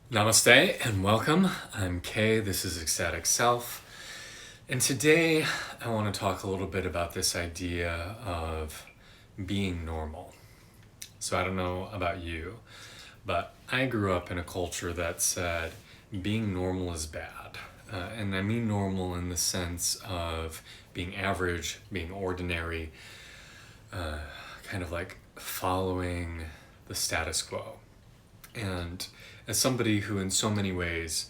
Namaste and welcome. I'm Kay. This is Ecstatic Self. And today I want to talk a little bit about this idea of being normal. So I don't know about you, but I grew up in a culture that said being normal is bad. And I mean normal in the sense of being average, being ordinary, kind of like following the status quo. And as somebody who in so many ways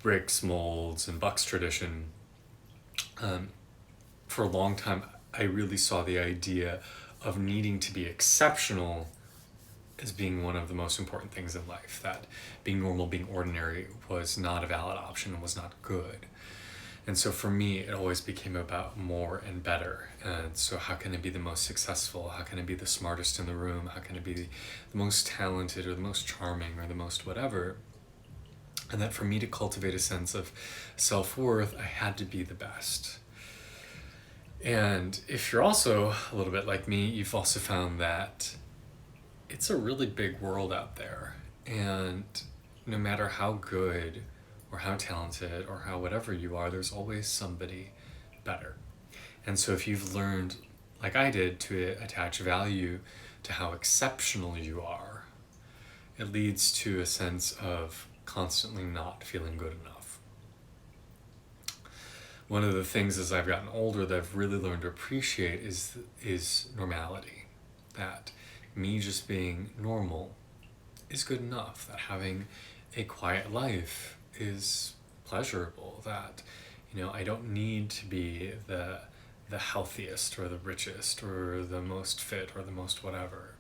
breaks molds and bucks tradition, for a long time I really saw the idea of needing to be exceptional as being one of the most important things in life. That being normal, being ordinary was not a valid option and was not good. And so for me, it always became about more and better. And so how can I be the most successful? How can I be the smartest in the room? How can I be the most talented or the most charming or the most whatever? And that for me to cultivate a sense of self-worth, I had to be the best. And if you're also a little bit like me, you've also found that it's a really big world out there. And no matter how good or how talented or how whatever you are, there's always somebody better. And so if you've learned, like I did, to attach value to how exceptional you are, it leads to a sense of constantly not feeling good enough. One of the things as I've gotten older that I've really learned to appreciate is normality. That me just being normal is good enough. That having a quiet life is pleasurable. That I don't need to be the healthiest or the richest or the most fit or the most whatever.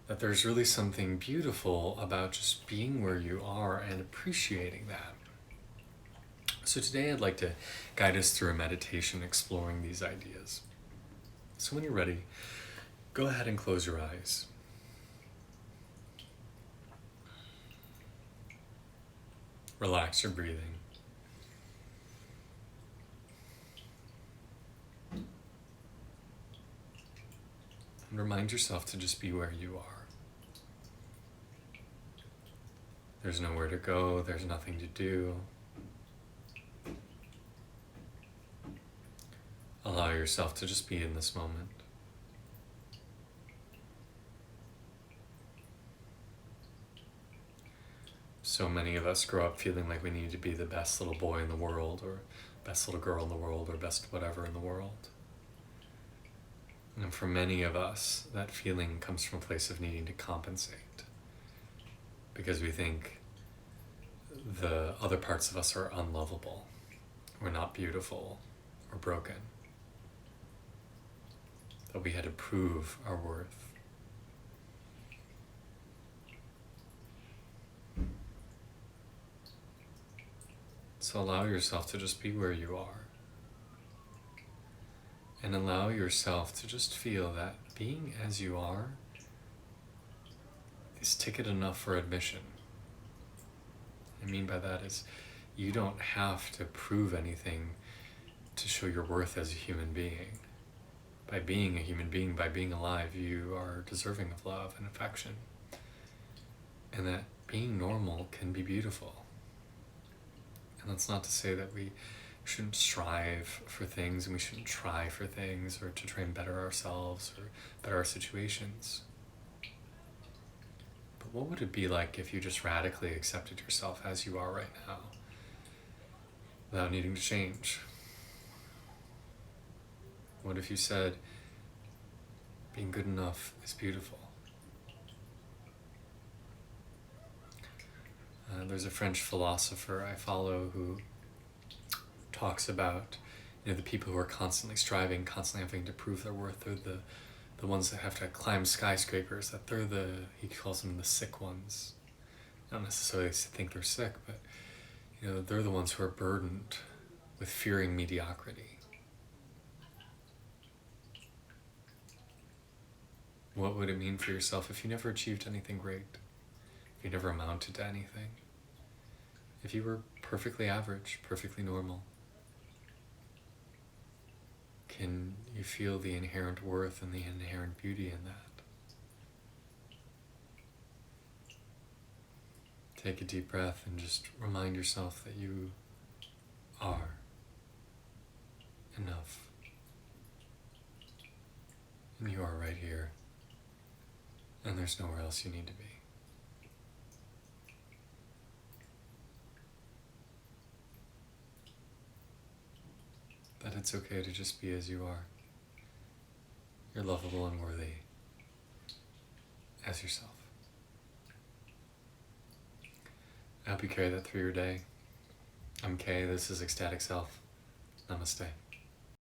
That there's really something beautiful about just being where you are and appreciating that. So today I'd like to guide us through a meditation exploring these ideas. So when you're ready, go ahead and close your eyes. Relax your breathing. And remind yourself to just be where you are. There's nowhere to go, there's nothing to do. Allow yourself to just be in this moment. So many of us grow up feeling like we need to be the best little boy in the world, or best little girl in the world, or best whatever in the world. And for many of us, that feeling comes from a place of needing to compensate. Because we think the other parts of us are unlovable, we're not beautiful, or broken. That we had to prove our worth. So allow yourself to just be where you are. And allow yourself to just feel that being as you are is ticket enough for admission. What I mean by that is you don't have to prove anything to show your worth as a human being. By being a human being, by being alive, you are deserving of love and affection. And that being normal can be beautiful. And that's not to say that we shouldn't strive for things and we shouldn't try for things or to try and better ourselves or better our situations. But what would it be like if you just radically accepted yourself as you are right now without needing to change? What if you said, being good enough is beautiful? There's a French philosopher I follow who talks about the people who are constantly striving, constantly having to prove their worth. They're the ones that have to climb skyscrapers, that they're he calls them the sick ones. Not necessarily think they're sick, but they're the ones who are burdened with fearing mediocrity. What would it mean for yourself if you never achieved anything great? If you never amounted to anything? If you were perfectly average, perfectly normal? Can you feel the inherent worth and the inherent beauty in that? Take a deep breath and just remind yourself that you are enough. And you are right here. And there's nowhere else you need to be. That it's okay to just be as you are. You're lovable and worthy as yourself. I hope you carry that through your day. I'm Kay, this is Ecstatic Self. Namaste.